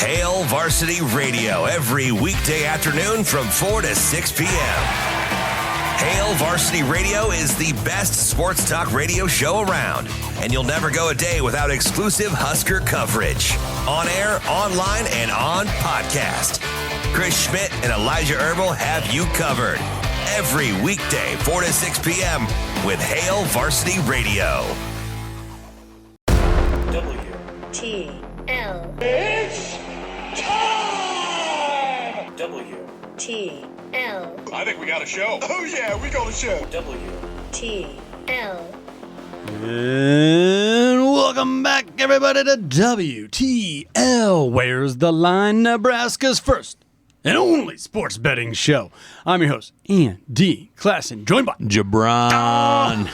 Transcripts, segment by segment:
Hail Varsity Radio every weekday afternoon from 4 to 6 p.m. Hail Varsity Radio is the best sports talk radio show around, and you'll never go a day without exclusive Husker coverage. On air, online, and on podcast. Chris Schmidt and Elijah Herbal have you covered every weekday, 4 to 6 p.m. with Hail Varsity Radio. WTL. It's time! WTL. I think we got a show. Oh, yeah, we got a show. WTL. And welcome back, everybody, to WTL. Where's the Line? Nebraska's first and only sports betting show. I'm your host, Andy Classen, joined by JaBron.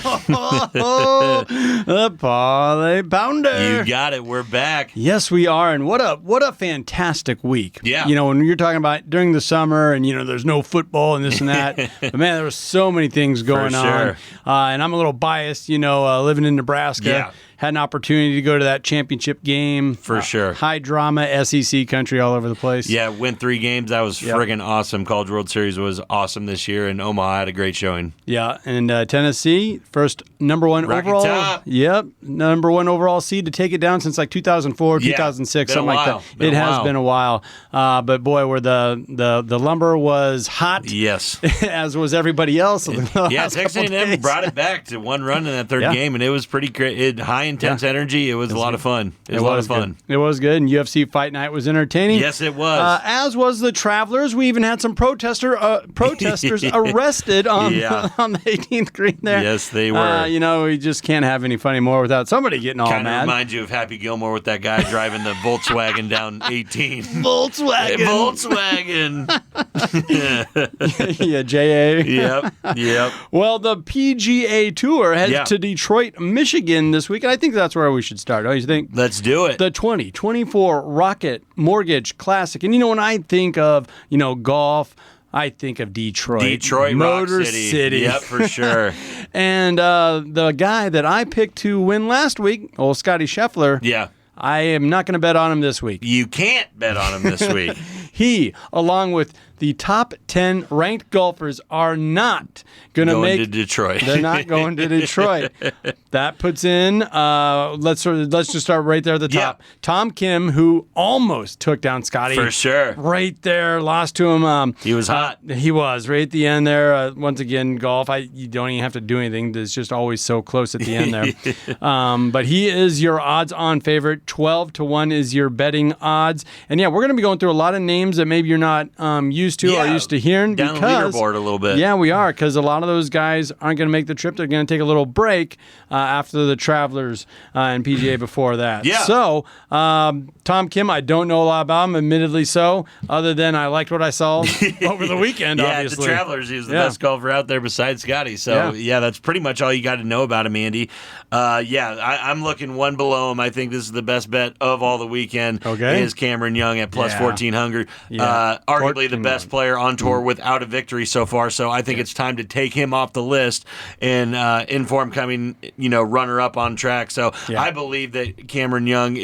the Parlay Pounder. You got it. We're back. Yes, we are, and what a fantastic week. Yeah. You know, when you're talking about during the summer and, you know, there's no football and this and that, but, man, there were so many things going on. And I'm a little biased, you know, living in Nebraska. Yeah. Had an opportunity to go to that championship game. For sure. High drama, SEC country all over the place. Yeah, win 3 games. That was friggin' awesome. College World Series was awesome this year, and Omaha had a great showing. Yeah, and Tennessee, first number one Rocky overall. Top. Yep, number one overall seed to take it down since like 2004, 2006, something like that. It has been a while. But boy, where the lumber was hot. Yes. As was everybody else. Yeah, Texas A&M brought it back to one run in that third game, and it was pretty great. High intense energy. It was a lot of fun. It was a lot of fun. It was good, and UFC Fight Night was entertaining. Yes, it was. As was the Travelers. We even had some protesters arrested on the 18th green there. Yes, they were. You know, we just can't have any fun anymore without somebody getting all Kind of mad. reminds you of Happy Gilmore with that guy driving the Volkswagen down 18. Volkswagen. Yeah, J.A. Yep. Well, the PGA Tour heads to Detroit, Michigan this week, and I think that's where we should start. Don't you think? Let's do it. The 2024 Rocket Mortgage Classic. And, you know, when I think of, you know, golf, I think of Detroit. Motor Rock City. City. Yep, for sure. And the guy that I picked to win last week, old Scotty Scheffler, I am not going to bet on him this week. You can't bet on him this week. He, along with the top 10 ranked golfers, are not going to Detroit. They're not going to Detroit. That puts in, let's just start right there at the top. Yeah. Tom Kim, who almost took down Scotty. For sure. Right there, lost to him. He was hot. He was, right at the end there. Once again, golf, you don't even have to do anything. It's just always so close at the end there. But he is your odds-on favorite. 12-1 is your betting odds. And, yeah, we're going to be going through a lot of names that maybe you're not used to or used to hearing. Down the leaderboard a little bit. Yeah, we are, because a lot of those guys aren't going to make the trip. They're going to take a little break after the Travelers and PGA before that. Yeah. So, Tom Kim, I don't know a lot about him, admittedly so, other than I liked what I saw over the weekend, obviously. At the Travelers, he was the best golfer out there besides Scotty. So, that's pretty much all you got to know about him, Andy. I'm looking one below him. I think this is the best bet of all the weekend. Okay. Is Cameron Young at plus 1,400. Arguably the best player on tour without a victory so far. So I think it's time to take him off the list and inform coming, runner-up on track. So I believe that Cameron Young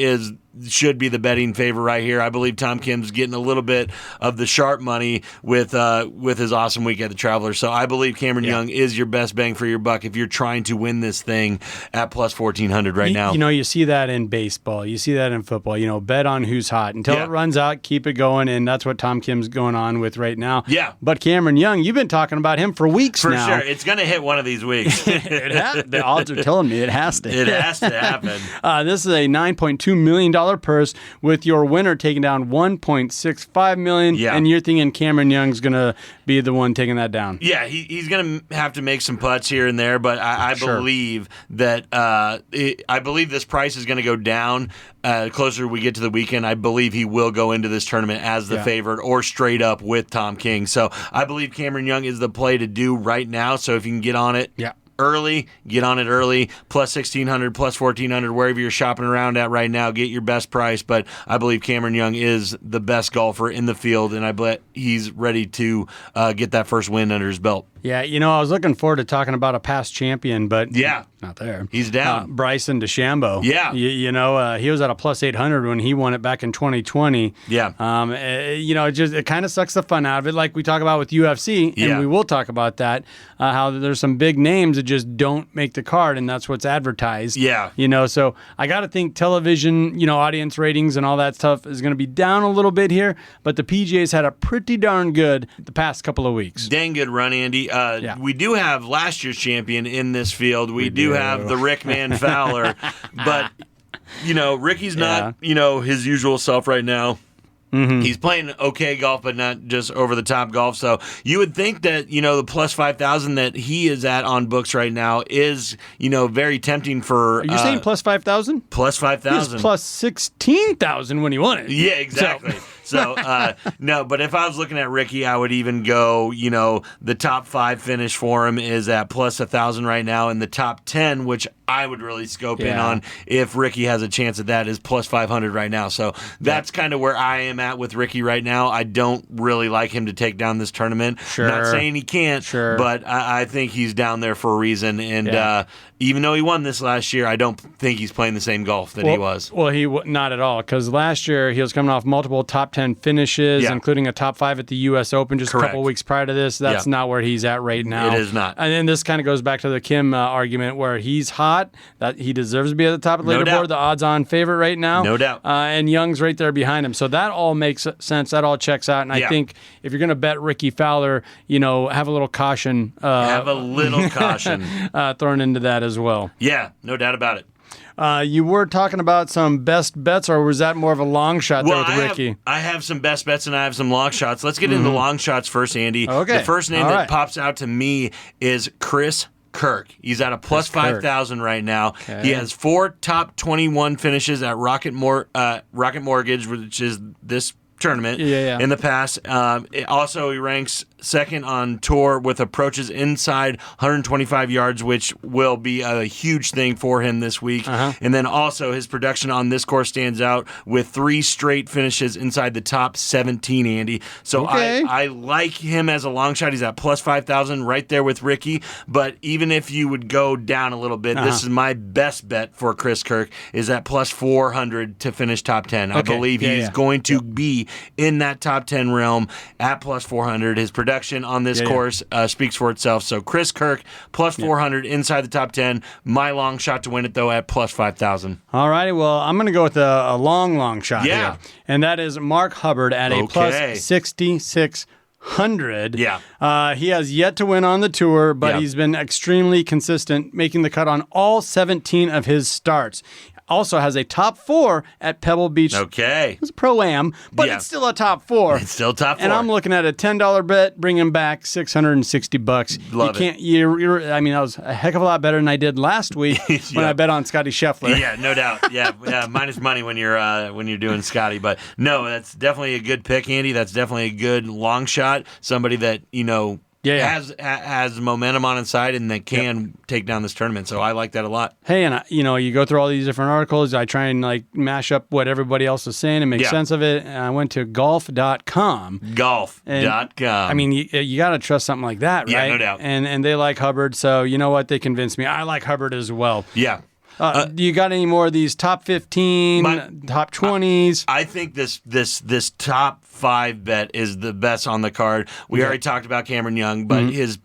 should be the betting favorite right here. I believe Tom Kim's getting a little bit of the sharp money with his awesome week at the Travelers. So I believe Cameron Young is your best bang for your buck if you're trying to win this thing at plus 1,400 right now. You see that in baseball. You see that in football. Bet on who's hot. Until it runs out, keep it going, and that's what Tom Kim's going on with right now. Yeah. But Cameron Young, you've been talking about him for weeks now. For sure. It's going to hit one of these weeks. The odds are telling me it has to. It has to happen. This is a $9.2 million purse with your winner taking down $1.65 million, and you're thinking Cameron Young's going to be the one taking that down. Yeah, he's going to have to make some putts here and there, but I believe that I believe this price is going to go down closer we get to the weekend. I believe he will go into this tournament as the favorite or straight up with Tom King. So I believe Cameron Young is the play to do right now. So if you can get on it. Early, get on it early, plus 1,600, plus 1,400, wherever you're shopping around at right now, get your best price. But I believe Cameron Young is the best golfer in the field, and I bet he's ready to get that first win under his belt. Yeah, I was looking forward to talking about a past champion, but not there. He's down. Bryson DeChambeau. Yeah. He was at a plus 800 when he won it back in 2020. Yeah. It kind of sucks the fun out of it, like we talk about with UFC, and we will talk about that, how there's some big names that just don't make the card, and that's what's advertised. Yeah. So I got to think television, audience ratings and all that stuff is going to be down a little bit here, but the PGA's had a pretty darn good the past couple of weeks. Dang good run, Andy. We do have last year's champion in this field. We do have the Rickman Fowler, but Ricky's not his usual self right now. Mm-hmm. He's playing okay golf, but not just over the top golf. So you would think that the plus 5,000 that he is at on books right now is very tempting for. Are you saying plus 5,000? Plus 5,000. He was plus 16,000 when he won it. Yeah, exactly. So, no, but if I was looking at Ricky, I would even go, the top 5 finish for him is at plus 1,000 right now, and the top 10, which I would really scope in on if Ricky has a chance at that, is plus 500 right now. So that's kind of where I am at with Ricky right now. I don't really like him to take down this tournament. Sure. Not saying he can't, but I think he's down there for a reason. And even though he won this last year, I don't think he's playing the same golf that he was. Well, not at all, because last year he was coming off multiple top 10 finishes, including a top 5 at the U.S. Open just a couple weeks prior to this. That's not where he's at right now. It is not. And then this kind of goes back to the Kim argument where he's hot, that he deserves to be at the top of the leaderboard, the odds-on favorite right now. No doubt. And Young's right there behind him. So that all makes sense. That all checks out. And I think if you're going to bet Ricky Fowler, have a little caution. Thrown into that as well. Yeah, no doubt about it. You were talking about some best bets, or was that more of a long shot there with Ricky? I have some best bets and I have some long shots. Let's get into the long shots first, Andy. Okay. The first name that pops out to me is Chris Kirk. He's at a plus 5,000 right now. Okay. He has 4 top 21 finishes at Rocket Mortgage, which is this tournament in the past. Also, he ranks second on tour with approaches inside 125 yards, which will be a huge thing for him this week. And then also his production on this course stands out with 3 straight finishes inside the top 17, Andy. So I like him as a long shot. He's at plus 5,000 right there with Ricky. But even if you would go down a little bit, this is my best bet for Chris Kirk, is at plus 400 to finish top 10. I believe he's going to be in that top 10 realm at plus 400. His production on this course speaks for itself. So Chris Kirk, plus 400 inside the top 10. My long shot to win it, though, at plus 5,000. All righty. Well, I'm going to go with a long shot here. And that is Mark Hubbard at a plus 6,600. He has yet to win on the tour, but he's been extremely consistent, making the cut on all 17 of his starts. Also has a top 4 at Pebble Beach. Okay. It's a Pro-Am, but it's still a top 4. It's still top 4. And I'm looking at a $10 bet, bringing back $660. Love it. That was a heck of a lot better than I did last week when I bet on Scotty Scheffler. Yeah, no doubt. Yeah, minus money when you're doing Scotty. But no, that's definitely a good pick, Andy. That's definitely a good long shot. Somebody that, has momentum on its side and that can take down this tournament. So I like that a lot. Hey, and you go through all these different articles. I try and mash up what everybody else is saying and make sense of it. And I went to golf.com. Golf.com. You got to trust something like that, right? Yeah, no doubt. And they like Hubbard. So you know what? They convinced me. I like Hubbard as well. Yeah. Do you got any more of these top 15, top 20s? I think this top 5 bet is the best on the card. We already talked about Cameron Young, but his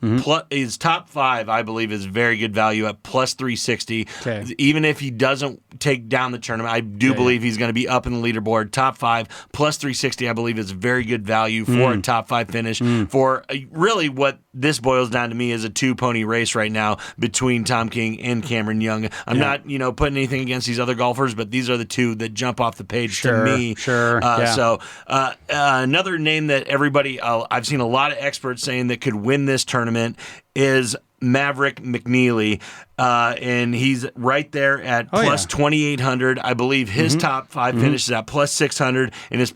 top 5, I believe, is very good value at plus 360. Okay. Even if he doesn't take down the tournament, I do believe he's going to be up in the leaderboard. Top 5 plus 360, I believe, is very good value for a top 5 finish. For really what this boils down to me is a 2-pony race right now between Tom King and Cameron Young. I'm not putting anything against these other golfers, but these are the 2 that jump off the page to me. So another name that everybody, I've seen a lot of experts saying that could win this tournament is Maverick McNeely, and he's right there at plus 2,800. I believe his top 5 finishes at plus 600, and his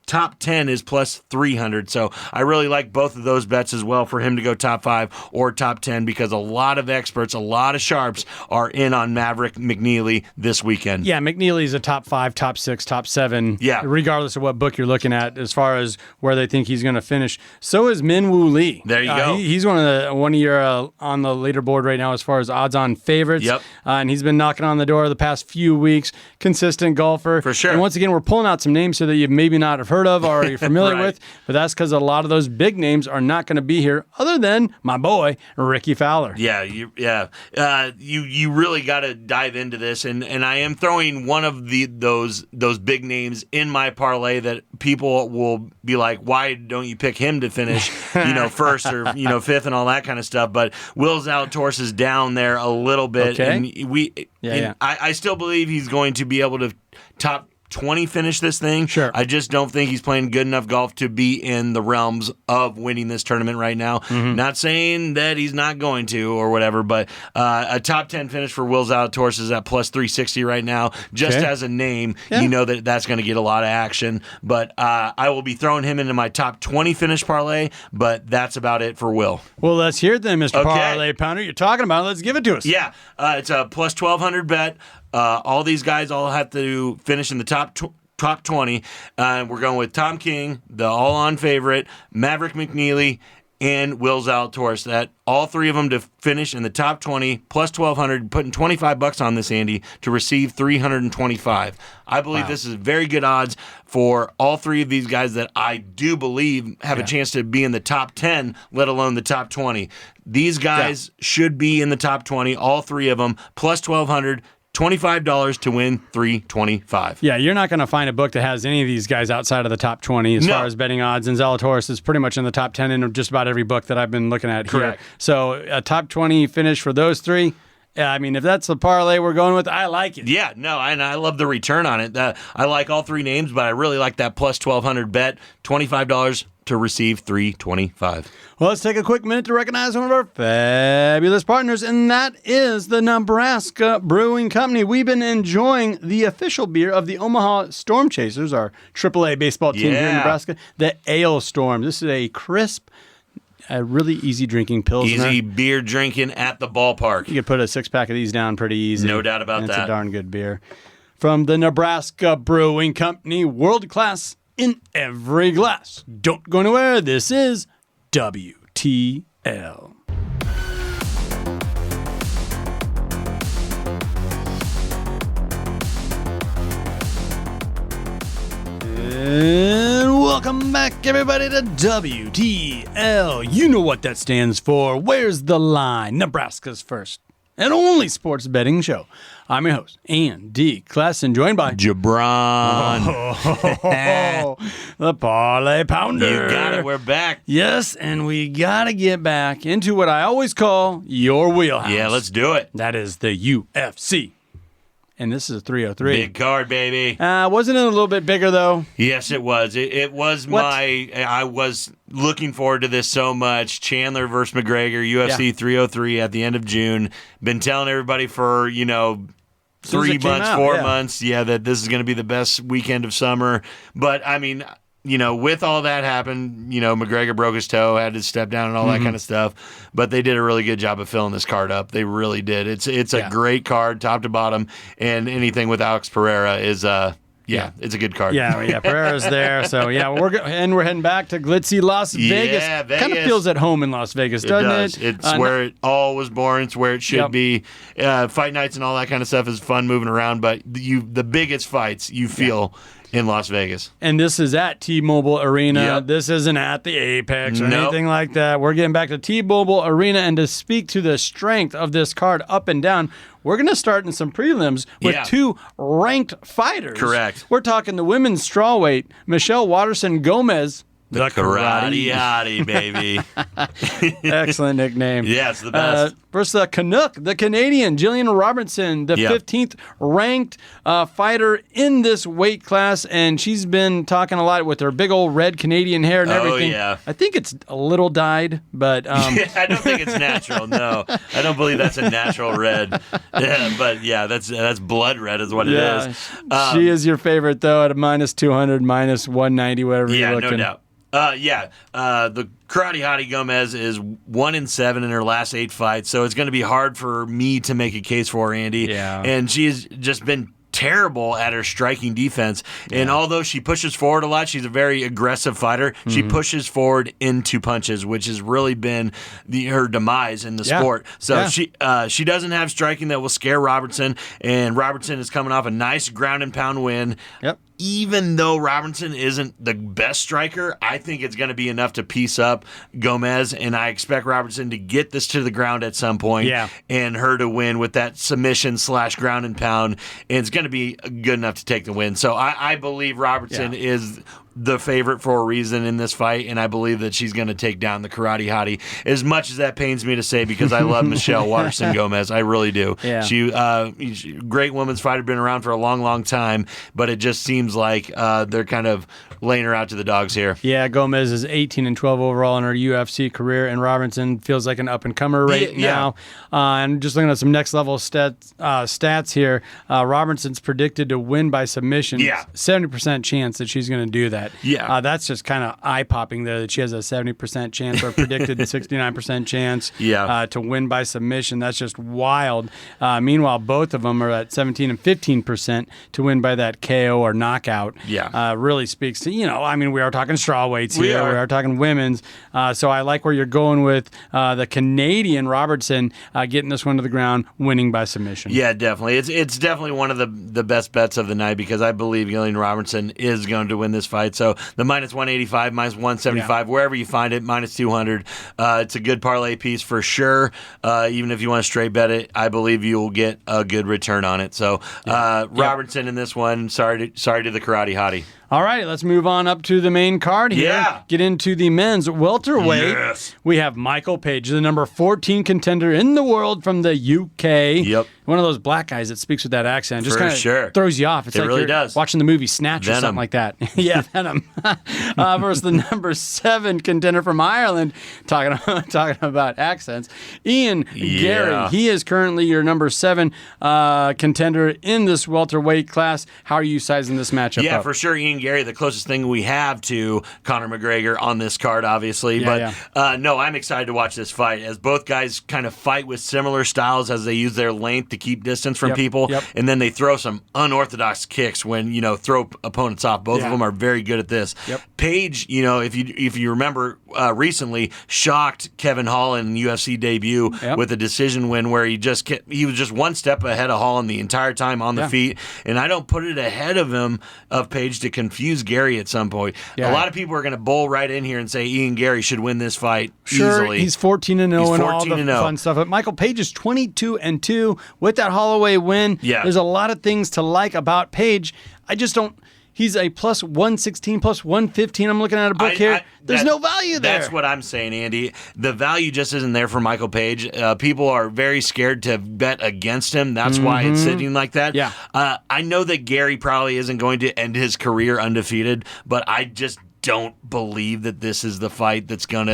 top 10 is plus 300. So I really like both of those bets as well for him to go top 5 or top 10 because a lot of experts, a lot of sharps are in on Maverick McNeely this weekend. Yeah, McNeely's a top 5, top 6, top 7. Yeah. Regardless of what book you're looking at as far as where they think he's going to finish. So is Min Woo Lee. There you go. He's one of your on the leaderboard right now as far as odds-on favorites. Yep. And he's been knocking on the door the past few weeks. Consistent golfer. For sure. And once again, we're pulling out some names here that you maybe not have heard of or you're familiar Right. with, but that's because a lot of those big names are not going to be here other than my boy, Ricky Fowler. Yeah, you really got to dive into this, and I am throwing one of those big names in my parlay that people will be like, why don't you pick him to finish, first or fifth and all that kind of stuff? But Will Zalatoris is down there a little bit, Okay. and I still believe he's going to be able to top 20 finish this thing. Sure. I just don't think he's playing good enough golf to be in the realms of winning this tournament right now. Mm-hmm. Not saying that he's not going to or whatever, but a top 10 finish for Will Zalatoris is at plus 360 right now. Just Okay. as a name, you know that's going to get a lot of action. But I will be throwing him into my top 20 finish parlay, but that's about it for Will. Well, let's hear it then, Mr. Okay. Parlay Pounder. You're talking about it. Let's give it to us. Yeah, it's a plus 1,200 bet. All these guys all have to finish in the top 20. We're going with Tom King, the all-on favorite, Maverick McNeely, and Will Zalatoris. That all three of them to finish in the top 20, plus 1,200, putting $25 on this, Andy, to receive $325. I believe this is very good odds for all three of these guys that I do believe have a chance to be in the top 10, let alone the top 20. These guys should be in the top 20, all three of them, plus 1,200. $25 to win $325. Yeah, you're not going to find a book that has any of these guys outside of the top 20 as far as betting odds, and Zalatoris is pretty much in the top 10 in just about every book that I've been looking at Correct. here. So a top 20 finish for those three. I mean, if that's the parlay we're going with, I like it. Yeah, no, and I love the return on it. I like all three names, but I really like that plus 1,200 bet, $25 to receive $325. Well, let's take a quick minute to recognize one of our fabulous partners, and that is the Nebraska Brewing Company. We've been enjoying the official beer of the Omaha Storm Chasers, our AAA baseball team here in Nebraska, the Ale Storm. This is a crisp, a really easy drinking pilsner. Easy beer drinking at the ballpark. You could put a 6-pack of these down pretty easy. No doubt about and that. It's a darn good beer. From the Nebraska Brewing Company, world class in every glass. Don't go anywhere. This is WTL. And welcome back, everybody, to WTL. You know what that stands for. Where's the line? Nebraska's first and only sports betting show. I'm your host, Andy Classen, joined by JaBron. the Parlay Pounder. You got it. We're back. Yes, and we got to get back into what I always call your wheelhouse. Yeah, let's do it. That is the UFC. And this is a 303. Big card, baby. Wasn't it a little bit bigger, though? Yes, it was. It was I was looking forward to this so much. Chandler versus McGregor, UFC 303 at the end of June. Been telling everybody for, 3 months, 4 months, that this is going to be the best weekend of summer. But, I mean, with all that happened, McGregor broke his toe, had to step down and all that kind of stuff. But they did a really good job of filling this card up. They really did. It's a great card, top to bottom. And anything with Alex Pereira is, it's a good card. Yeah, Pereira's there. So, we're heading back to glitzy Las Vegas. Yeah, Vegas. Kind of feels at home in Las Vegas, doesn't it? It's where it all was born. It's where it should be. Fight nights and all that kind of stuff is fun moving around. But the biggest fights you feel in Las Vegas. And this is at T-Mobile Arena. Yep. This isn't at the Apex or anything like that. We're getting back to T-Mobile Arena, and to speak to the strength of this card up and down, we're going to start in some prelims with two ranked fighters. Correct. We're talking the women's strawweight, Michelle Waterson Gomez, The Karate Hottie, baby. Excellent nickname. Yeah, it's the best. Versus the Canuck, the Canadian, Jillian Robertson, the 15th ranked fighter in this weight class, and she's been talking a lot with her big old red Canadian hair and everything. Yeah. I think it's a little dyed, but... I don't think it's natural, no. I don't believe that's a natural red. Yeah, but yeah, that's blood red is what it is. She is your favorite, though, at a minus 200, minus 190, whatever you're looking. Yeah, no doubt. The Karate Hottie Gomez is 1-7 in her last 8 fights, so it's going to be hard for me to make a case for her, Andy. Yeah. And she's just been terrible at her striking defense. And although she pushes forward a lot, she's a very aggressive fighter. She pushes forward into punches, which has really been her demise in the sport. So she doesn't have striking that will scare Robertson, and Robertson is coming off a nice ground and pound win. Yep. Even though Robertson isn't the best striker, I think it's going to be enough to piece up Gomez, and I expect Robertson to get this to the ground at some point and her to win with that submission / ground and pound, and it's going to be good enough to take the win. So I believe Robertson is the favorite for a reason in this fight, and I believe that she's going to take down the Karate Hottie, as much as that pains me to say, because I love Michelle Watterson Gomez. I really do. Yeah. She great women's fighter, been around for a long, long time, but it just seems like they're kind of laying her out to the dogs here. Yeah, Gomez is 18-12 overall in her UFC career, and Robinson feels like an up-and-comer now. And just looking at some next-level stats here, Robinson's predicted to win by submission. 70% chance that she's going to do that. Yeah. That's just kind of eye-popping there, that she has a 70% chance or predicted 69% chance to win by submission. That's just wild. Meanwhile, both of them are at 17 and 15% to win by that KO or knockout. Really speaks to, we are talking straw weights here. We are talking women's. So I like where you're going with the Canadian Robertson getting this one to the ground, winning by submission. Yeah, definitely. It's definitely one of the best bets of the night, because I believe Jillian Robertson is going to win this fight. So the minus 185, minus 175, wherever you find it, minus 200. It's a good parlay piece for sure. Even if you want to straight bet it, I believe you will get a good return on it. So Robertson in this one. Sorry to the Karate Hottie. All right, let's move on up to the main card here. Yeah. Get into the men's welterweight. Yes. We have Michael Page, the number 14 contender in the world from the UK. Yep. One of those black guys that speaks with that accent. Just kind of throws you off. It's like really you're does. watching the movie Snatch Venom. or something like that. Yeah, Venom. Versus the number 7 contender from Ireland, talking about accents, Ian Gary. He is currently your number 7 contender in this welterweight class. How are you sizing this matchup up? For sure, Ian Gary, the closest thing we have to Conor McGregor on this card, obviously. No, I'm excited to watch this fight, as both guys kind of fight with similar styles as they use their length to keep distance from people, and then they throw some unorthodox kicks when, throw opponents off. Both of them are very good at this. Page, if you remember, recently shocked Kevin Holland in UFC debut with a decision win where he was just one step ahead of Holland the entire time on the feet, and I don't put it ahead of Page to confuse Gary at some point. A lot of people are going to bowl right in here and say Ian Gary should win this fight easily. He's 14-0 and all the fun stuff. But Michael Page is 22-2 with that Holloway win. There's a lot of things to like about Page. I just don't. He's a plus 116, plus 115. I'm looking at a book here. There's no value there. That's what I'm saying, Andy. The value just isn't there for Michael Page. People are very scared to bet against him. That's why it's sitting like that. I know that Gary probably isn't going to end his career undefeated, but I just don't believe that this is the fight that's going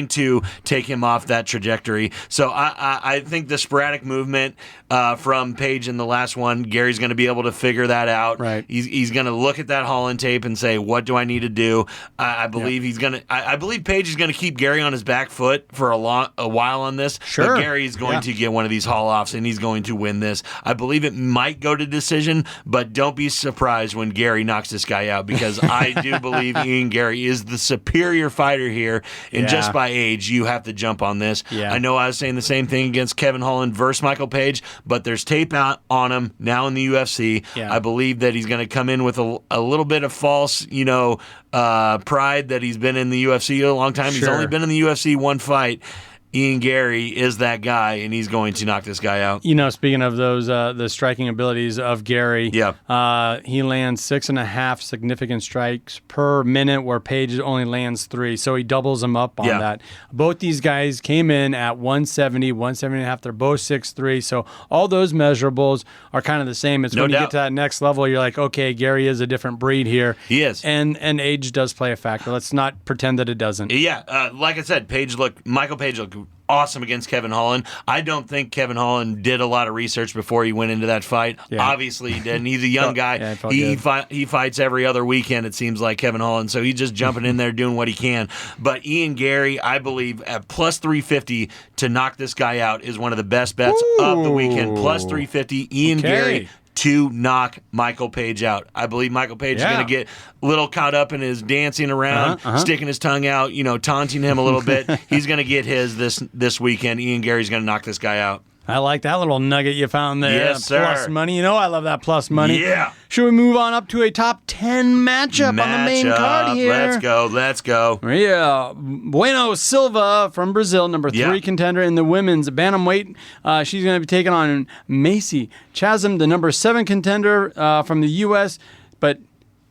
to take him off that trajectory. So I think the sporadic movement from Page in the last one, Gary's going to be able to figure that out. Right. He's going to look at that Holland tape and say, what do I need to do? I believe he's going to. I believe Page is going to keep Gary on his back foot for a while on this. Sure. But Gary is going to get one of these haul offs, and he's going to win this. I believe it might go to decision, but don't be surprised when Gary knocks this guy out, because I do believe Ian Gary is the superior fighter here, and just by age, you have to jump on this. I know I was saying the same thing against Kevin Holland versus Michael Page, but there's tape out on him now in the UFC. I believe that he's going to come in with a little bit of false, pride that he's been in the UFC a long time. He's only been in the UFC one fight. Ian Gary is that guy, and he's going to knock this guy out. You know, speaking of those, the striking abilities of Gary, he lands 6.5 significant strikes per minute, where Page only lands 3, so he doubles them up on that. Both these guys came in at 170, 170.5. They're both 6'3", so all those measurables are kind of the same. It's when you get to that next level, you're like, okay, Gary is a different breed here. He is. And age does play a factor. Let's not pretend that it doesn't. Yeah, like I said, Michael Page looked awesome against Kevin Holland. I don't think Kevin Holland did a lot of research before he went into that fight. Obviously he didn't. He's a young guy. He fights every other weekend, it seems like, Kevin Holland, so he's just jumping in there doing what he can. But Ian Gary, I believe, at plus 350 to knock this guy out is one of the best bets of the weekend. Plus 350, Ian Gary to knock Michael Page out. I believe Michael Page is going to get a little caught up in his dancing around, sticking his tongue out, taunting him a little bit. He's going to get his this weekend. Ian Gary's going to knock this guy out. I like that little nugget you found there. Yes, sir. Plus money. I love that plus money. Yeah. Should we move on up to a top 10 matchup on the main card here? Let's go. Yeah. Bueno Silva from Brazil, number 3 contender in the women's bantamweight. She's going to be taking on Macy Chasm, the number 7 contender from the U.S., but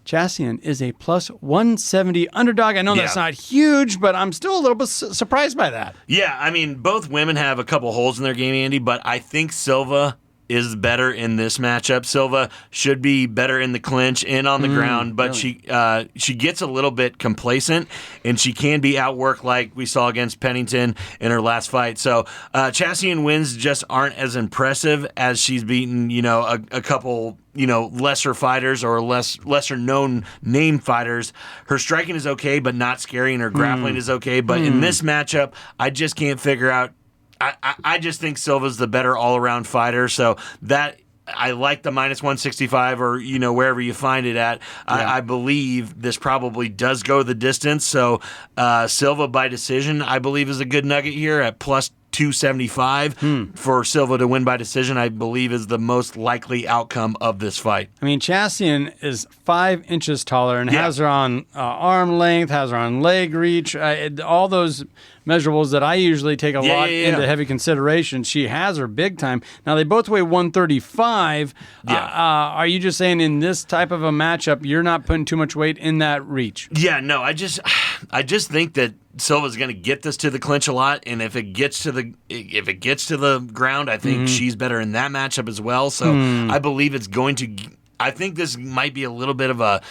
Chassian is a plus 170 underdog. I know that's not huge, but I'm still a little bit surprised by that. Yeah, I mean, both women have a couple holes in their game, Andy, but I think Silva is better in this matchup. Silva should be better in the clinch and on the ground, but really? she gets a little bit complacent, and she can be outworked like we saw against Pennington in her last fight. So Chassian wins just aren't as impressive as she's beaten, a couple lesser fighters or lesser known name fighters. Her striking is okay, but not scary, and her grappling is okay. But in this matchup, I just can't figure out. I just think Silva's the better all-around fighter, so that I like the minus 165 or wherever you find it at. I believe this probably does go the distance, so Silva by decision I believe is a good nugget here at plus 275 for Silva to win by decision, I believe, is the most likely outcome of this fight. I mean, Chassian is 5 inches taller and has her on arm length, has her on leg reach, all those measurables that I usually take a lot into heavy consideration. She has her big time. Now, they both weigh 135. Are you just saying in this type of a matchup, you're not putting too much weight in that reach? Yeah, no, I just think that Silva's going to get this to the clinch a lot, and if it gets to the ground, I think she's better in that matchup as well. So I believe it's going to. I think this might be a little bit of a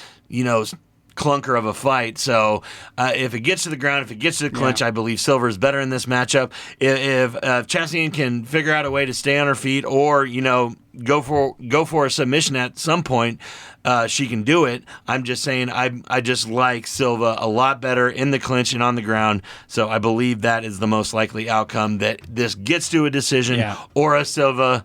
clunker of a fight. So if it gets to the ground, if it gets to the clinch, I believe Silva is better in this matchup. If Chassian can figure out a way to stay on her feet, or go for a submission at some point, she can do it. I'm just saying I just like Silva a lot better in the clinch and on the ground. So I believe that is the most likely outcome, that this gets to a decision or a Silva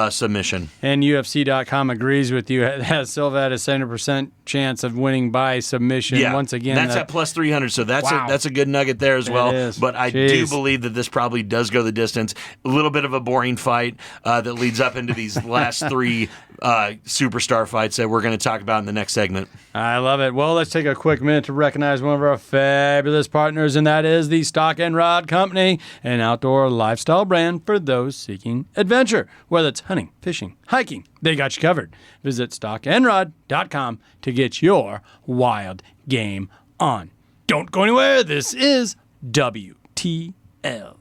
submission. And UFC.com agrees with you. It has Silva at a 70% chance of winning by submission. Yeah, once again, that's at plus 300, so that's a good nugget there as well. But I do believe that this probably does go the distance. A little bit of a boring fight that leads up into these last 3 superstar fights that we're going to talk about in the next segment. I love it. Well, let's take a quick minute to recognize one of our fabulous partners, and that is the Stock and Rod Company, an outdoor lifestyle brand for those seeking adventure. Whether it's hunting, fishing, hiking, they got you covered. Visit stockandrod.com to get your wild game on. Don't go anywhere. This is WTL.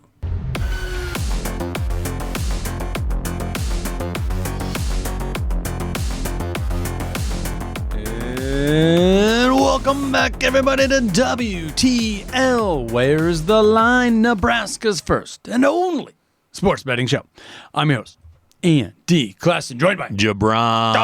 And welcome back, everybody, to WTL. Where's the line? Nebraska's first and only sports betting show. I'm your host, Andy Classen, joined by JaBron.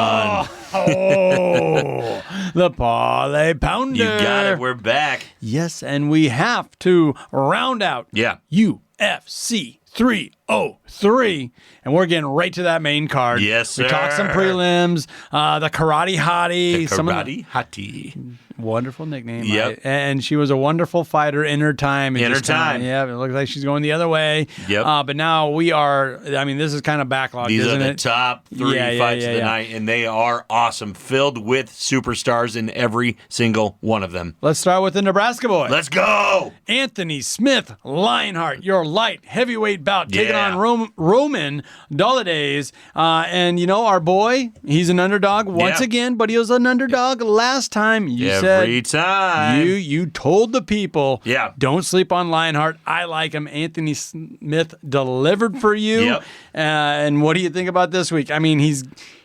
Oh, the Parlay Pounder. You got it. We're back. Yes, and we have to round out UFC 3 103, and we're getting right to that main card. Yes, sir. We talked some prelims, the Karate Hottie. Karate Hottie. Wonderful nickname. Yep. And she was a wonderful fighter in her time. In her time. Yeah, it looks like she's going the other way. Yep. But now we are, this is kind of backlogged, These isn't are the it? top three fights of the night, and they are awesome, filled with superstars in every single one of them. Let's start with the Nebraska boy. Let's go! Anthony Smith Lionheart, your light heavyweight bout, taking on Roman Dolidez. And, our boy, he's an underdog once again, but he was an underdog last time. Every time. You told the people, Yeah. don't sleep on Lionheart. I like him. Anthony Smith delivered for you. Yep. And what do you think about this week?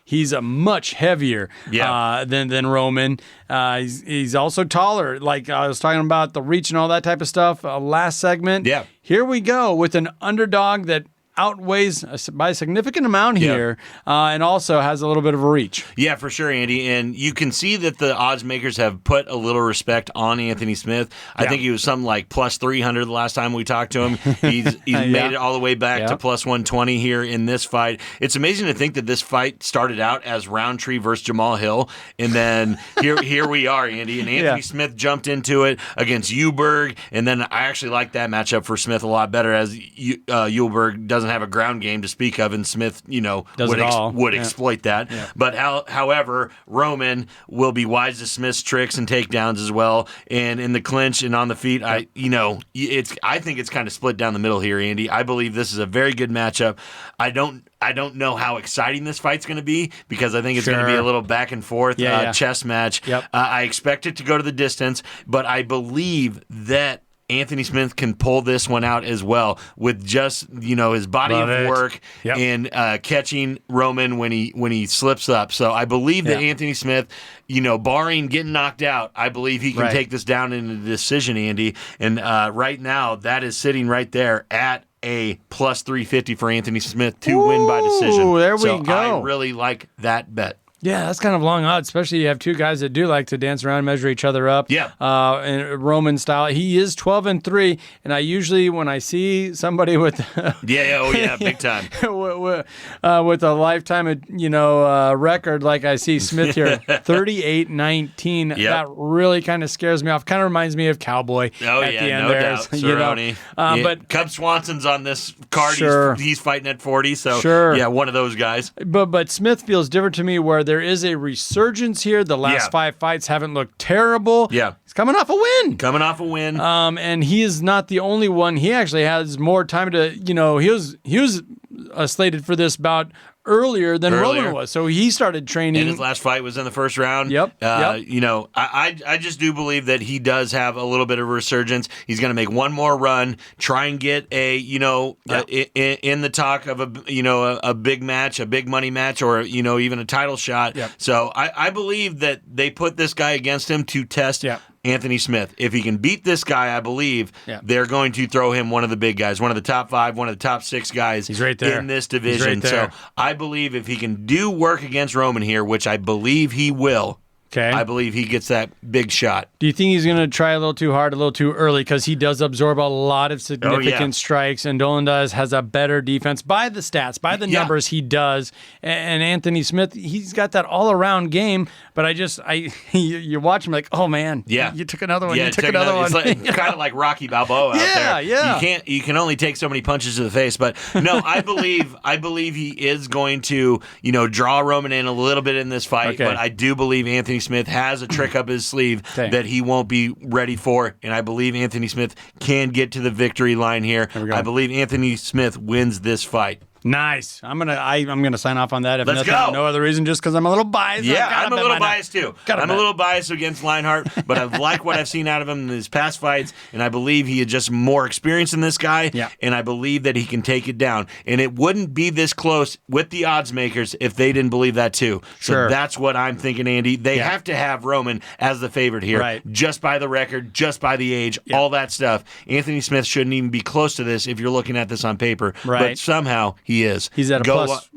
He's a much heavier than Roman. He's also taller. Like I was talking about the reach and all that type of stuff last segment. Yeah. Here we go with an underdog that outweighs by a significant amount here, and also has a little bit of a reach. Yeah, for sure, Andy. And you can see that the odds makers have put a little respect on Anthony Smith. I think he was something like plus 300 the last time we talked to him. He's made it all the way back to plus 120 here in this fight. It's amazing to think that this fight started out as Roundtree versus Jamal Hill, and then here we are, Andy. And Anthony Smith jumped into it against Uberg, and then I actually like that matchup for Smith a lot better, as Uberg doesn't have a ground game to speak of, and Smith, would exploit that. Yeah. But however, Roman will be wise to Smith's tricks and takedowns as well, and in the clinch and on the feet. I think it's kind of split down the middle here, Andy. I believe this is a very good matchup. I don't know how exciting this fight's going to be, because I think it's going to be a little back and forth chess match. Yep. I expect it to go to the distance, but I believe that Anthony Smith can pull this one out as well, with just his body of work and catching Roman when he slips up. So I believe that Anthony Smith, barring getting knocked out, I believe he can take this down in a decision, Andy. And right now, that is sitting right there at a plus 350 for Anthony Smith to win by decision. There we go. I really like that bet. Yeah, that's kind of long odds, especially you have two guys that do like to dance around and measure each other up. Yeah. In Roman style. He is 12-3, and I usually, when I see somebody with big time. with a lifetime record like I see Smith here, 38-19, that really kind of scares me off. Kind of reminds me of Cowboy at the end no there. doubt. Cerrone. But Cub Swanson's on this card. He's fighting at 40, so one of those guys. But Smith feels different to me, where there is a resurgence here. The last 5 fights haven't looked terrible. Yeah. He's coming off a win. And he is not the only one. He actually has more time to, he was slated for this bout earlier than Roman was. So he started training. And his last fight was in the first round. Yep. I just do believe that he does have a little bit of a resurgence. He's going to make one more run, try and get in the talk of a big match, a big money match, or even a title shot. Yep. So I believe that they put this guy against him to test Anthony Smith. If he can beat this guy, I believe they're going to throw him one of the big guys, one of the top 5, one of the top 6 guys. He's right there in this division. He's right there. So I believe if he can do work against Roman here, which I believe he will, I believe he gets that big shot. Do you think he's going to try a little too hard, a little too early? Because he does absorb a lot of significant strikes, and Dolidez has a better defense by the stats, by the numbers. He does, and Anthony Smith, he's got that all-around game. But you watch him like, oh man, you took another one. You took another one. It's kind of like Rocky Balboa out there. Yeah. You can only take so many punches to the face. But no, I believe he is going to draw Roman in a little bit in this fight. Okay. But I do believe Anthony Smith has a trick up his sleeve that he won't be ready for, and I believe Anthony Smith can get to the victory line here. I believe Anthony Smith wins this fight. Nice. I'm gonna sign off on that. If Let's nothing, go. no other reason, just because I'm a little biased. Yeah, I'm a little biased too. I'm a little biased against Lionheart, but I like what I've seen out of him in his past fights, and I believe he is just more experienced than this guy, and I believe that he can take it down. And it wouldn't be this close with the odds makers if they didn't believe that too. So that's what I'm thinking, Andy. They have to have Roman as the favorite here, just by the record, just by the age, all that stuff. Anthony Smith shouldn't even be close to this if you're looking at this on paper, but somehow he is. He's at a plus.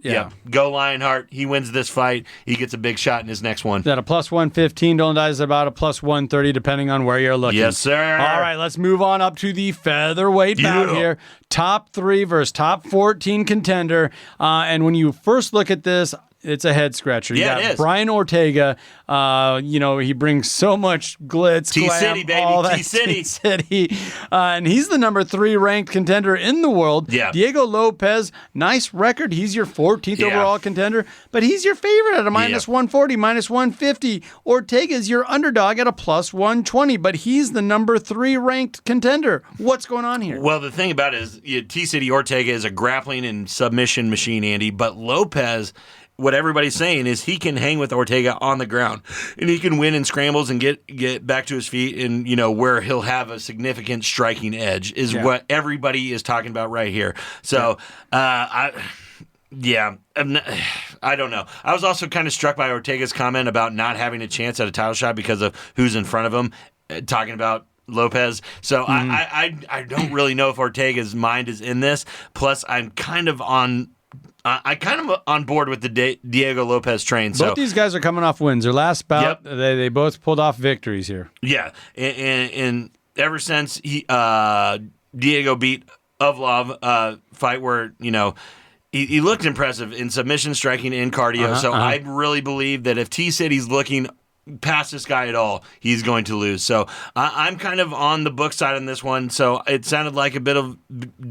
Go Lionheart. He wins this fight. He gets a big shot in his next one. He's at a plus 115. Dolan Dice is about a plus 130, depending on where you're looking. Yes, sir. All right, let's move on up to the featherweight bout here. Top 3 versus top 14 contender. And when you first look at this, it's a head scratcher. Yeah, it is. Brian Ortega, he brings so much glitz, T-City, glam, baby, all that T-City. T-City. And he's the number 3 ranked contender in the world. Yeah. Diego Lopez, nice record. He's your 14th overall contender, but he's your favorite at a minus 140, minus 150. Ortega's your underdog at a plus 120, but he's the number 3 ranked contender. What's going on here? Well, the thing about it is T-City Ortega is a grappling and submission machine, Andy, but Lopez, what everybody's saying is he can hang with Ortega on the ground, and he can win in scrambles and get back to his feet, and where he'll have a significant striking edge is what everybody is talking about right here. So, I don't know. I was also kind of struck by Ortega's comment about not having a chance at a title shot because of who's in front of him, talking about Lopez. So I don't really know if Ortega's mind is in this. Plus, I'm kind of on board with the Diego Lopez train. Both these guys are coming off wins. Their last bout, they both pulled off victories here. Yeah, and ever since Diego beat Ovlov fight where he looked impressive in submission, striking, and cardio. I really believe that if T-City's looking past this guy at all, he's going to lose. So I'm kind of on the book side on this one. So it sounded like a bit of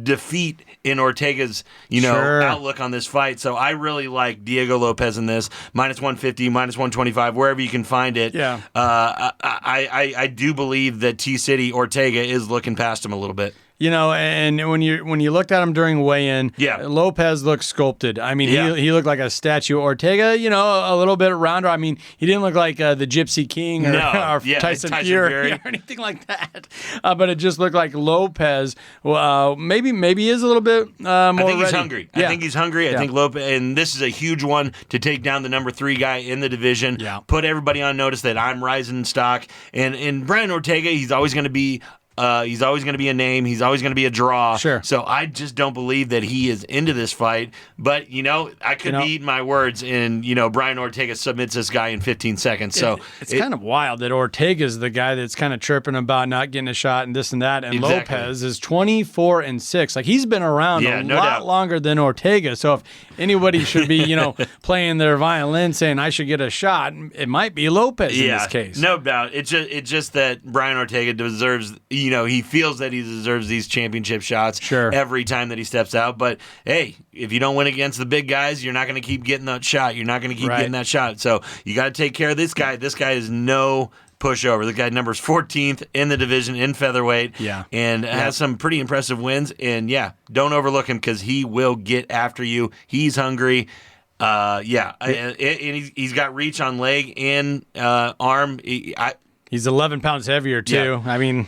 defeat in Ortega's, outlook on this fight. So I really like Diego Lopez in this, minus 150, minus 125, wherever you can find it. Yeah. I do believe that T-City Ortega is looking past him a little bit. And when you looked at him during weigh-in, Lopez looked sculpted. I mean, he looked like a statue. Ortega, a little bit rounder. I mean, he didn't look like the Gypsy King or Tyson Fury or anything like that. But it just looked like Lopez. Maybe is a little bit more. I think he's ready. hungry. I think he's hungry. I think Lopez, and this is a huge one to take down the number 3 guy in the division. Yeah. Put everybody on notice that I'm rising stock. And Brian Ortega, he's always going to be. He's always going to be a name. He's always going to be a draw. Sure. So I just don't believe that he is into this fight. But, I could be eating my words, and, Brian Ortega submits this guy in 15 seconds. So it's kind of wild that Ortega's the guy that's kind of chirping about not getting a shot and this and that. And Lopez is 24-6. Like, he's been around a lot longer than Ortega. So if anybody should be, playing their violin saying I should get a shot, it might be Lopez in this case. No doubt. It's just that Brian Ortega deserves. He feels that he deserves these championship shots every time that he steps out. But, hey, if you don't win against the big guys, you're not going to keep getting that shot. You're not going to keep getting that shot. So you got to take care of this guy. This guy is no pushover. The guy numbers 14th in the division in featherweight and has some pretty impressive wins. And, don't overlook him because he will get after you. He's hungry. And he's got reach on leg and arm. He's 11 pounds heavier, too. Yeah. I mean,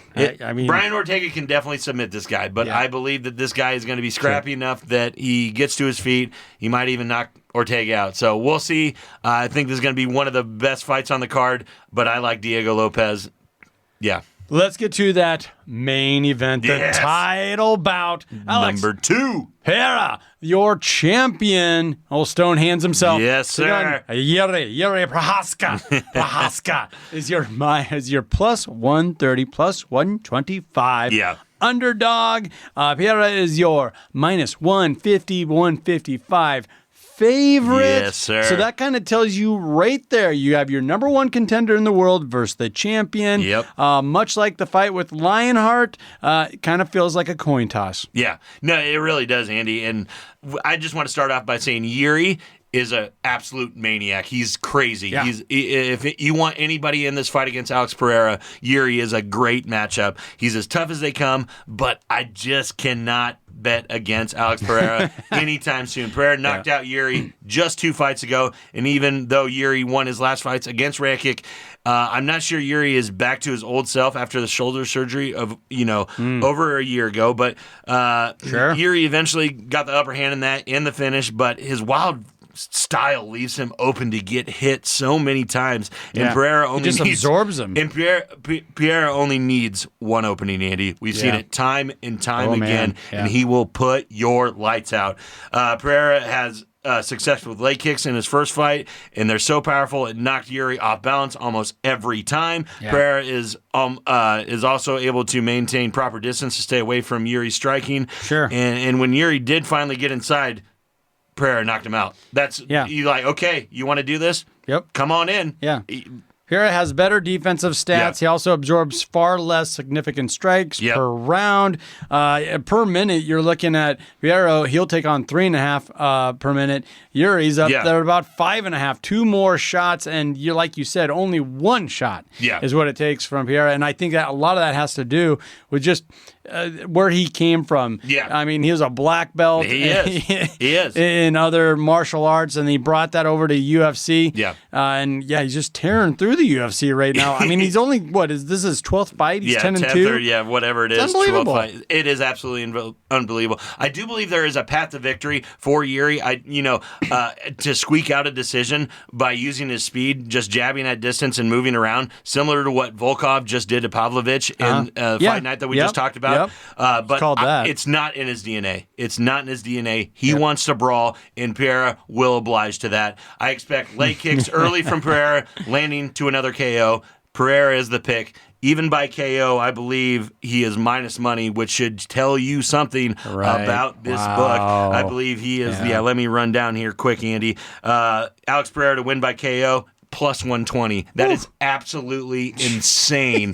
Brian Ortega can definitely submit this guy, but I believe that this guy is going to be scrappy enough that he gets to his feet. He might even knock Ortega out. So we'll see. I think this is going to be one of the best fights on the card, but I like Diego Lopez. Yeah. Let's get to that main event, the title bout. Alex, number 2. Hera, your champion. Old Stonehands himself. Yes, sir. Yuri Prohaska. Prohaska is your plus 130, plus 125. Yeah. Underdog. Hera is your minus 150, 155. Favorite. Yes, sir. So that kind of tells you right there, you have your number 1 contender in the world versus the champion. Yep. Much like the fight with Lionheart, it kind of feels like a coin toss. Yeah. No, it really does, Andy. And I just want to start off by saying Yuri is an absolute maniac. He's crazy. Yeah. If you want anybody in this fight against Alex Pereira, Yuri is a great matchup. He's as tough as they come, but I just cannot bet against Alex Pereira anytime soon. Pereira knocked out Yuri just 2 fights ago, and even though Yuri won his last fights against Rakic, I'm not sure Yuri is back to his old self after the shoulder surgery of over a year ago. But Yuri eventually got the upper hand in the finish. But his wild style leaves him open to get hit so many times. And Pereira only just absorbs him. And Pereira only needs one opening, Andy. We've seen it time and time again, and he will put your lights out. Pereira has success with leg kicks in his first fight, and they're so powerful it knocked Yuri off balance almost every time. Pereira is also able to maintain proper distance to stay away from Yuri striking. Sure. And when Yuri did finally get inside, Pereira knocked him out. You like, okay, you want to do this? Yep. Come on in. Yeah. Pereira has better defensive stats. He also absorbs far less significant strikes per round. Per minute, you're looking at Pereira, he'll take on 3.5 per minute. Yuri's up there about 5.5. 2 more shots, and like you said, only 1 shot is what it takes from Pereira. And I think that a lot of that has to do with just where he came from. I mean, he was a black belt. He is. In other martial arts, and he brought that over to UFC. And he's just tearing through the UFC right now. I mean, he's only, this is his 12th fight? He's 10-2? Whatever it is. It's unbelievable. 12 fight. It is absolutely unbelievable. I do believe there is a path to victory for Yuri. To squeak out a decision by using his speed, just jabbing at distance and moving around, similar to what Volkov just did to Pavlovich in Fight Night that we just talked about. But it's not in his DNA. It's not in his DNA. He wants to brawl, and Pereira will oblige to that. I expect leg kicks early from Pereira, landing to another KO. Pereira is the pick. Even by KO, I believe he is minus money, which should tell you something about this book. I believe he is. Let me run down here quick, Andy. Alex Pereira to win by KO. Plus 120. That is absolutely insane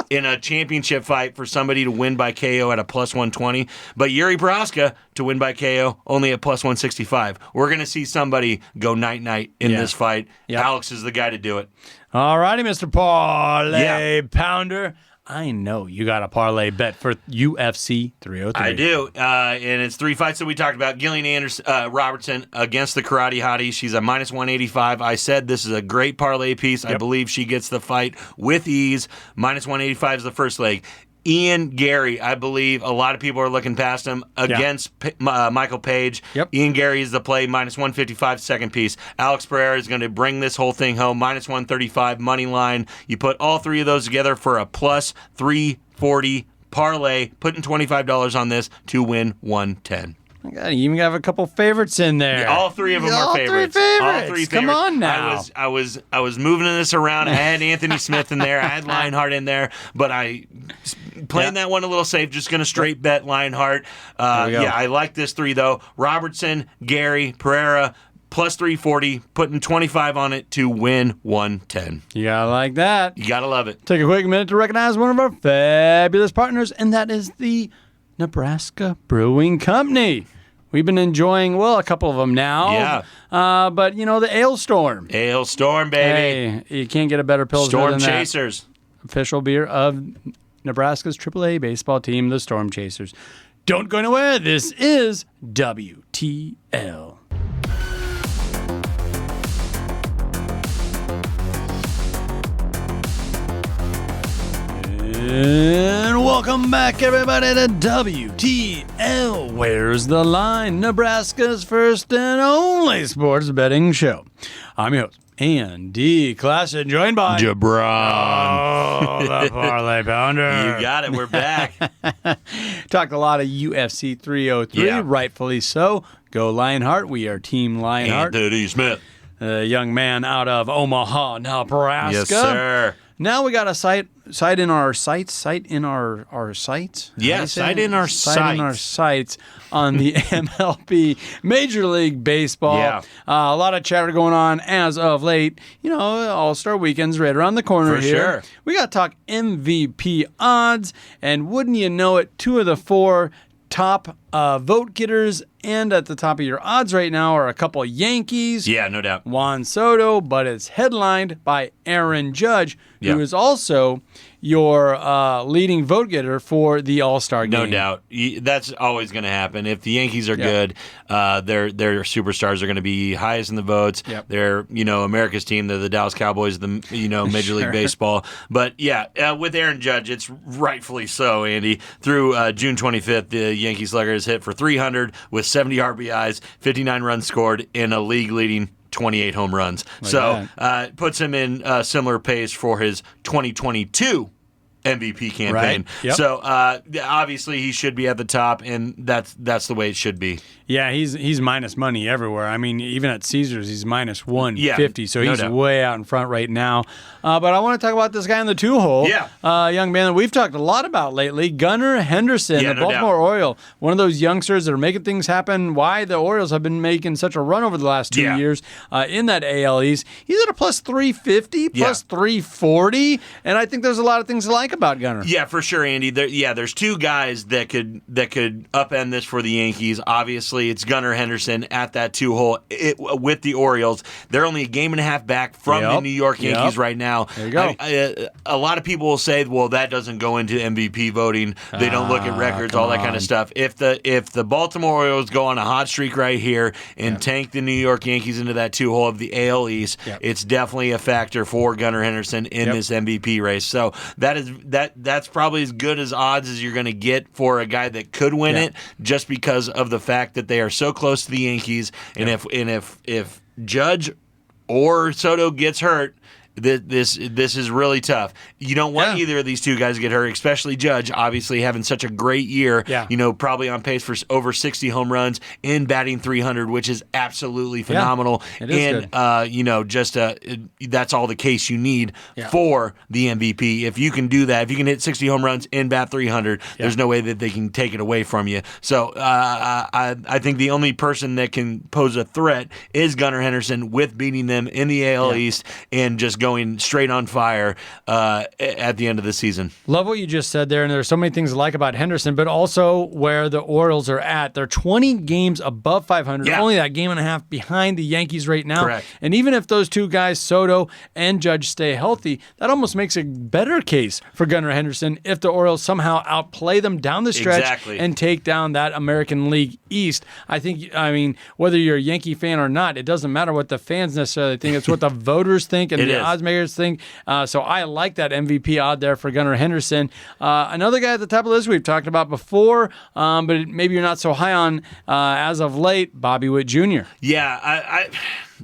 in a championship fight for somebody to win by KO at a plus 120. But Yuri Prochazka to win by KO only at plus 165. We're going to see somebody go night-night in this fight. Alex is the guy to do it. All righty, Mr. Parlay Pounder. I know you got a parlay bet for UFC 303. I do, and it's 3 fights that we talked about. Gillian Robertson against the Karate Hottie. She's a minus 185. I said this is a great parlay piece. I believe she gets the fight with ease. Minus 185 is the first leg. Ian Gary, I believe a lot of people are looking past him against Michael Page. Ian Gary is the play, minus 155, second piece. Alex Pereira is going to bring this whole thing home, minus 135, money line. You put all 3 of those together for a plus 340 parlay, putting $25 on this to win 110. You even have a couple favorites in there. All 3 of them are favorites. All 3 favorites. Come on now. I was moving this around. I had Anthony Smith in there. I had Lionheart in there, but I playing that one a little safe. Just going to straight bet Lionheart. I like this 3 though. Robertson, Gary, Pereira. Plus 340, putting 25 on it to win 110. You gotta like that. You gotta love it. Take a quick minute to recognize one of our fabulous partners, and that is the Nebraska Brewing Company. We've been enjoying, a couple of them now. But, the Ale Storm. Ale Storm, baby. Hey, you can't get a better Pilsner Storm than Chasers. That. Official beer of Nebraska's AAA baseball team, the Storm Chasers. Don't go anywhere. This is WTL. And welcome back, everybody, to WTL. Where's the Line? Nebraska's first and only sports betting show. I'm your host, Andy Classen, joined by JaBron. Oh, the Parlay Pounder. You got it. We're back. Talked a lot of UFC 303, rightfully so. Go Lionheart. We are Team Lionheart. Anthony Smith. A young man out of Omaha, Nebraska. Yes, sir. Now we got a site in our sights. Yeah, site in our sights on the MLB Major League Baseball. Yeah. A lot of chatter going on as of late. All-Star Weekend's right around the corner For here. sure. We got to talk MVP odds, and wouldn't you know it, 2 of the 4 top vote getters and at the top of your odds right now are a couple Yankees. Yeah, no doubt. Juan Soto, but it's headlined by Aaron Judge, who is also your leading vote getter for the All-Star game. No doubt. That's always going to happen. If the Yankees are good, their superstars are going to be highest in the votes. Yep. They're, America's team. They're the Dallas Cowboys, Major League Baseball. But, with Aaron Judge, it's rightfully so, Andy. Through June 25th, the Yankee Sluggers Ramirez hit for 300 with 70 RBIs, 59 runs scored in a league-leading 28 home runs. It puts him in a similar pace for his 2022 MVP campaign. Right. Yep. So obviously he should be at the top, and that's the way it should be. Yeah, he's minus money everywhere. I mean, even at Caesars, he's minus 150, so he's way out in front right now. But I want to talk about this guy in the 2-hole. Yeah. Young man that we've talked a lot about lately, Gunnar Henderson, the Baltimore Oriole. One of those youngsters that are making things happen. Why the Orioles have been making such a run over the last 2 years in that AL East. He's at a plus 350, plus 340, and I think there's a lot of things to like about Gunnar. Yeah, for sure, Andy. There's two guys that could upend this for the Yankees. Obviously, it's Gunnar Henderson at that 2-hole with the Orioles. They're only a game and a half back from the New York Yankees right now. There you go. A lot of people will say, well, that doesn't go into MVP voting. They don't look at records, all that kind of stuff. If the Baltimore Orioles go on a hot streak right here and tank the New York Yankees into that 2-hole of the AL East, it's definitely a factor for Gunnar Henderson in this MVP race. So that's probably as good as odds as you're going to get for a guy that could win it, just because of the fact that they are so close to the Yankees. And if Judge or Soto gets hurt, this is really tough. You don't want either of these two guys to get hurt, especially Judge, obviously having such a great year. Probably on pace for over 60 home runs and batting 300, which is absolutely phenomenal. It is good. That's all the case you need for the MVP. If you can do that, if you can hit 60 home runs and bat 300, there's no way that they can take it away from you. So I think the only person that can pose a threat is Gunnar Henderson with beating them in the AL East and just going straight on fire at the end of the season. Love what you just said there, and there's so many things to like about Henderson, but also where the Orioles are at. They're 20 games above 500, only that game and a half behind the Yankees right now. Correct. And even if those two guys, Soto and Judge, stay healthy, that almost makes a better case for Gunnar Henderson if the Orioles somehow outplay them down the stretch and take down that American League East. I mean, whether you're a Yankee fan or not, it doesn't matter what the fans necessarily think. It's what the voters think and the odds makers think. So I like that MVP odd there for Gunnar Henderson. Another guy at the top of the list we've talked about before, but maybe you're not so high on as of late, Bobby Witt Jr. Yeah,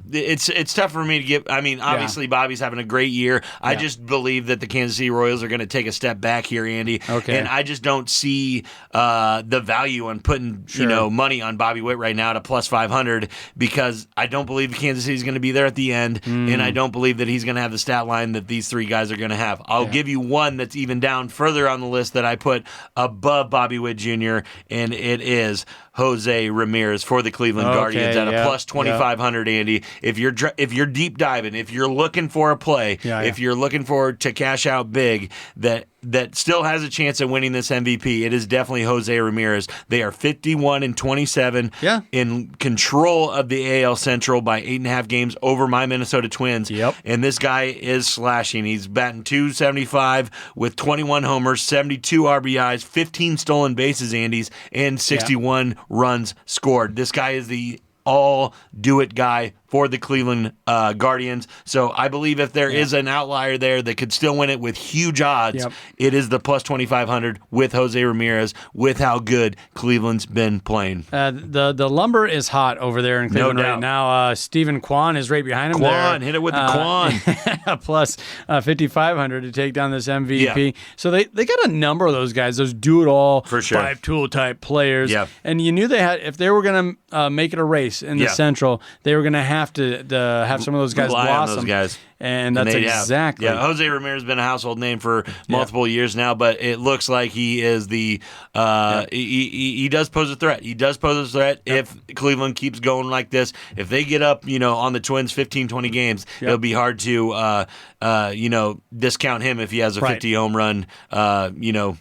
it's tough for me to give. I mean, obviously Bobby's having a great year. I just believe that the Kansas City Royals are going to take a step back here, Andy. Okay. And I just don't see the value on putting money on Bobby Witt right now to plus 500 because I don't believe Kansas City's going to be there at the end, and I don't believe that he's going to have the stat line that these three guys are going to have. I'll give you one that's even down further on the list that I put above Bobby Witt Jr., and it is Jose Ramirez for the Cleveland Guardians at a plus 2,500, Andy. If you're deep diving, if you're looking for a play, if you're looking to cash out big, that still has a chance at winning this MVP, it is definitely Jose Ramirez. They are 51-27 in control of the AL Central by 8.5 games over my Minnesota Twins. And this guy is slashing. He's batting .275 with 21 homers, 72 RBIs, 15 stolen bases, Andy's, and 61 runs scored. This guy is the all-do-it guy for the Cleveland Guardians. So I believe if there is an outlier there that could still win it with huge odds, it is the plus 2,500 with Jose Ramirez with how good Cleveland's been playing. The lumber is hot over there in Cleveland right now. Stephen Kwan is right behind him. Hit it with the Kwan. Plus 5,500 to take down this MVP. So they got a number of those guys, those do-it-all, for sure, five-tool type players. And you knew they had, if they were going to make it a race in the Central, they were going to have some of those guys blossom. On those guys. And that's exactly. Yeah, Jose Ramirez has been a household name for multiple years now, but it looks like he is the he does pose a threat. He does pose a threat if Cleveland keeps going like this. If they get up, on the Twins 15, 20 games, it'll be hard to discount him if he has a 50 home run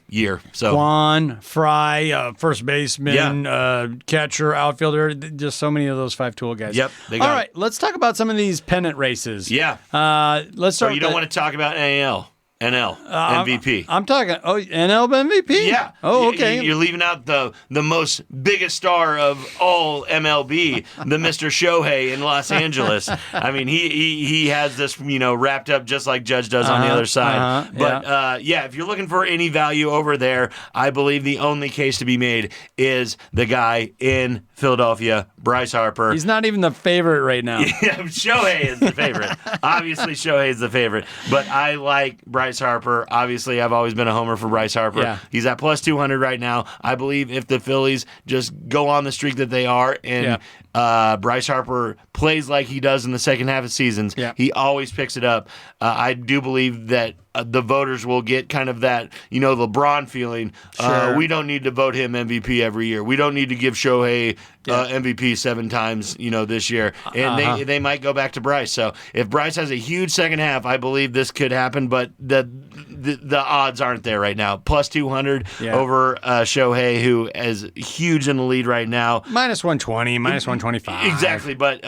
year. So Juan, Fry, first baseman, catcher, outfielder, just so many of those five-tool guys. Yep. All right, let's talk about some of these pennant races. Yeah. Let's start. You don't want to talk about NAL. NL MVP. I'm talking. Oh, NL MVP. Yeah. Oh, okay. You're leaving out the most biggest star of all MLB, the Mr. Shohei in Los Angeles. I mean, he has this wrapped up just like Judge does on the other side. But if you're looking for any value over there, I believe the only case to be made is the guy in Philadelphia, Bryce Harper. He's not even the favorite right now. Yeah, Shohei is the favorite. Obviously, Shohei is the favorite. But I like Bryce Harper. Obviously, I've always been a homer for Bryce Harper. Yeah. He's at plus 200 right now. I believe if the Phillies just go on the streak that they are and Bryce Harper plays like he does in the second half of seasons, he always picks it up. I do believe that the voters will get kind of that, LeBron feeling. Sure. We don't need to vote him MVP every year. We don't need to give Shohei MVP 7 times, this year. And they might go back to Bryce. So if Bryce has a huge second half, I believe this could happen. But the odds aren't there right now. Plus 200 over Shohei, who is huge in the lead right now. Minus 120, minus 125. Exactly. But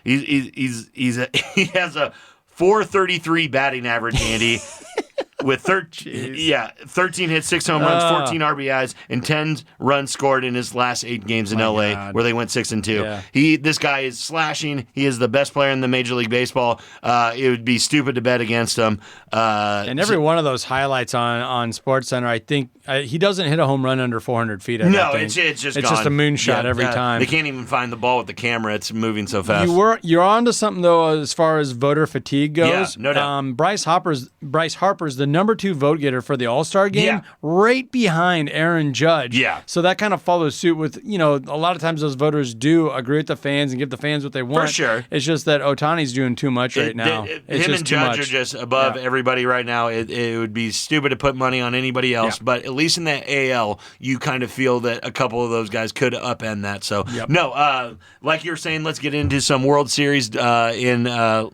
he has a 433 batting average, Andy. With 13 hits, 6 home runs, 14 RBIs, and 10 runs scored in his last 8 games in LA, where they went 6-2. Yeah. This guy is slashing. He is the best player in the Major League Baseball. It would be stupid to bet against him. And every one of those highlights on SportsCenter, I think he doesn't hit a home run under 400 feet. It's just it's just a moonshot every time. They can't even find the ball with the camera. It's moving so fast. You're onto something though, as far as voter fatigue goes. Yeah, no doubt. Bryce Harper's the number 2 vote getter for the All-Star game, right behind Aaron Judge. Yeah. So that kind of follows suit with, a lot of times those voters do agree with the fans and give the fans what they want. For sure. It's just that Ohtani's doing too much right now. Him and Judge are just above everybody right now. It would be stupid to put money on anybody else, but at least in that AL, you kind of feel that a couple of those guys could upend that. So, like you were saying, let's get into some World Series in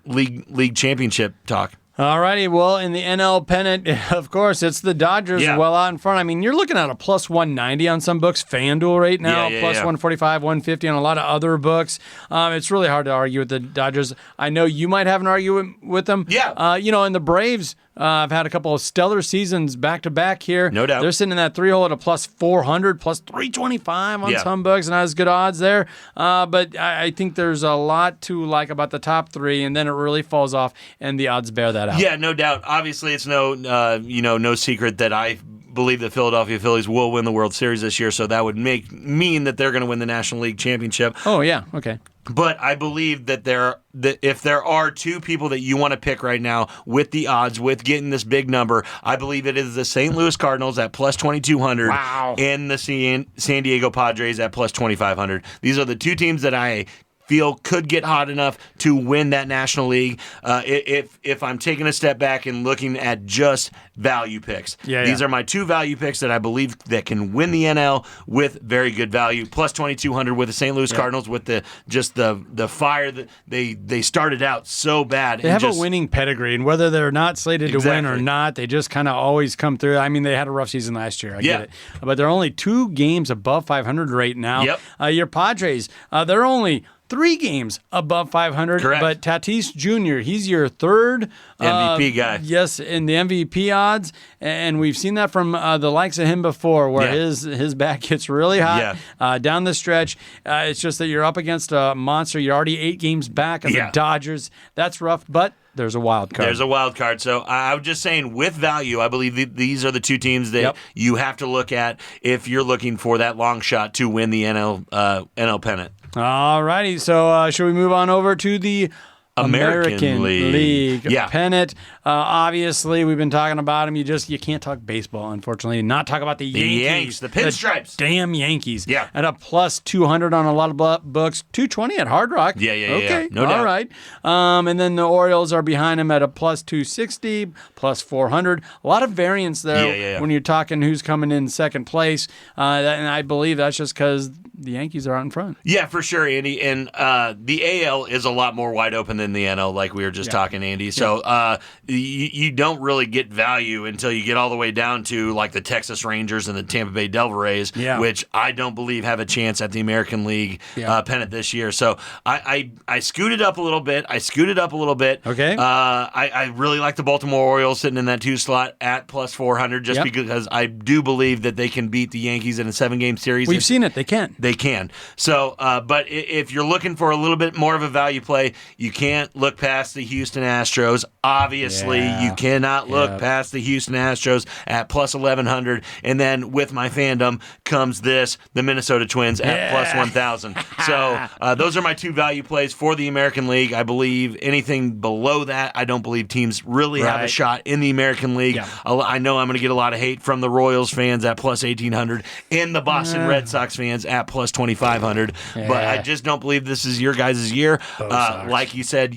league championship talk. All righty. Well, in the NL pennant, of course, it's the Dodgers well out in front. I mean, you're looking at a plus 190 on some books. FanDuel right now, plus 145, 150 on a lot of other books. It's really hard to argue with the Dodgers. I know you might have an argument with them. Yeah. And the Braves, I've had a couple of stellar seasons back-to-back here. No doubt. They're sitting in that 3-hole at a plus 400, plus 325 on some books, not as good odds there. But I think there's a lot to like about the top 3, and then it really falls off, and the odds bear that out. Yeah, no doubt. Obviously, it's no secret that I believe the Philadelphia Phillies will win the World Series this year, so that would mean that they're going to win the National League Championship. Oh, yeah. Okay. But I believe that if there are 2 people that you want to pick right now with the odds, with getting this big number, I believe it is the St. Louis Cardinals at plus 2,200 and the San Diego Padres at plus 2,500. These are the 2 teams that I feel could get hot enough to win that National League. If I'm taking a step back and looking at just value picks, these are my 2 value picks that I believe that can win the NL with very good value. Plus 2,200 with the St. Louis Cardinals with the fire that they started out so bad. They have a winning pedigree, and whether they're not slated to win or not, they just kind of always come through. I mean, they had a rough season last year. I get it, but they're only 2 games above 500 right now. Yep. Your Padres, they're only 3 games above 500. Correct. But Tatis Jr., he's your 3rd MVP guy. Yes, in the MVP odds. And we've seen that from the likes of him before, where his back gets really hot down the stretch. It's just that you're up against a monster. You're already 8 games back of the Dodgers. That's rough, but there's a wild card. There's a wild card. So I was just saying, with value, I believe these are the 2 teams that you have to look at if you're looking for that long shot to win the NL pennant. All righty. So should we move on over to the American League pennant? Obviously, we've been talking about him. You can't talk baseball, unfortunately, and not talk about the Yankees. The pinstripes. Damn Yankees. Yeah. At a plus 200 on a lot of books, 220 at Hard Rock. Okay. No doubt. All right. And then the Orioles are behind him at a plus 260, plus 400. A lot of variance there when you're talking who's coming in second place. And I believe that's just because the Yankees are out in front. Yeah, for sure, Andy. And the AL is a lot more wide open than the NL, like we were just talking, Andy. So you don't really get value until you get all the way down to like the Texas Rangers and the Tampa Bay Devil Rays, which I don't believe have a chance at the American League pennant this year. So I scooted up a little bit. Okay. I really like the Baltimore Orioles sitting in that 2 slot at plus 400 just because I do believe that they can beat the Yankees in a 7-game series. We've seen it. They can. They can. So, but if you're looking for a little bit more of a value play, you can't look past the Houston Astros. Obviously, you cannot look past the Houston Astros at plus 1,100. And then with my fandom comes the Minnesota Twins at plus 1,000. So those are my 2 value plays for the American League. I believe anything below that, I don't believe teams really have a shot in the American League. Yeah. I know I'm going to get a lot of hate from the Royals fans at plus 1,800 and the Boston Red Sox fans at plus 2,500. But I just don't believe this is your guys' year. Like you said,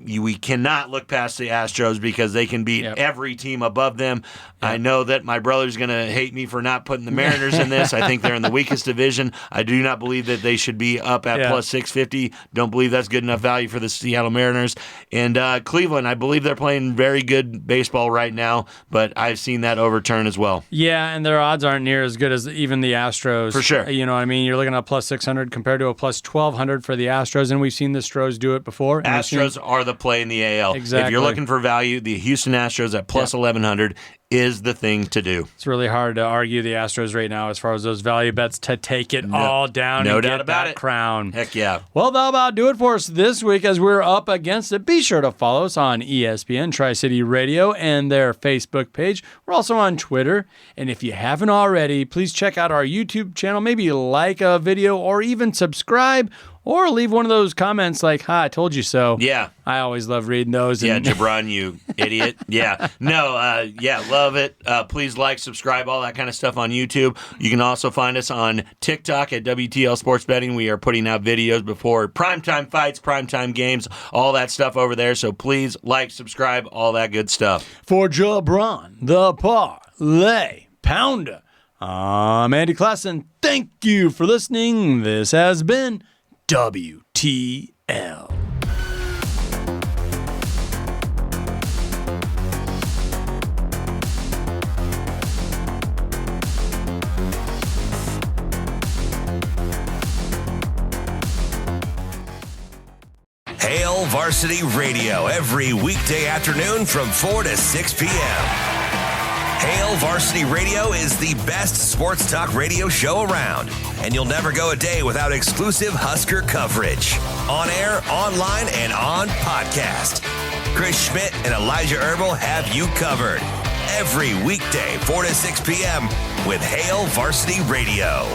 we cannot look past the Astros because they can beat every team above them. I know that my brother's going to hate me for not putting the Mariners in this. I think they're in the weakest division. I do not believe that they should be up at plus 650. Don't believe that's good enough value for the Seattle Mariners. And Cleveland, I believe they're playing very good baseball right now, but I've seen that overturn as well. Yeah, and their odds aren't near as good as even the Astros. For sure. You know what I mean? You're looking at plus 600 compared to a plus 1,200 for the Astros, and we've seen the Stros do it before. Astros are the play in the AL. Exactly. If you're looking for value, the Houston Astros at plus 1,100 is the thing to do. It's really hard to argue the Astros right now as far as those value bets to take it all down no and doubt get about that it. crown. Heck yeah. Well, that'll about do it for us this week as we're up against it. Be sure to follow us on ESPN Tri-City Radio and their Facebook page. We're also on Twitter. And if you haven't already, please check out our YouTube channel. Maybe like a video or even subscribe. Or leave one of those comments like, "Hi, I told you so." Yeah. I always love reading those. Yeah, JaBron, you idiot. Yeah. No, love it. Please like, subscribe, all that kind of stuff on YouTube. You can also find us on TikTok at WTL Sports Betting. We are putting out videos before primetime fights, primetime games, all that stuff over there. So please like, subscribe, all that good stuff. For JaBron, the Parlay Pounder, I'm Andy Classen. Thank you for listening. This has been WTL. Hail Varsity Radio every weekday afternoon from 4 to 6 p.m. Hail Varsity Radio is the best sports talk radio show around, and you'll never go a day without exclusive Husker coverage. On air, online, and on podcast. Chris Schmidt and Elijah Herbal have you covered every weekday, 4 to 6 p.m. with Hail Varsity Radio.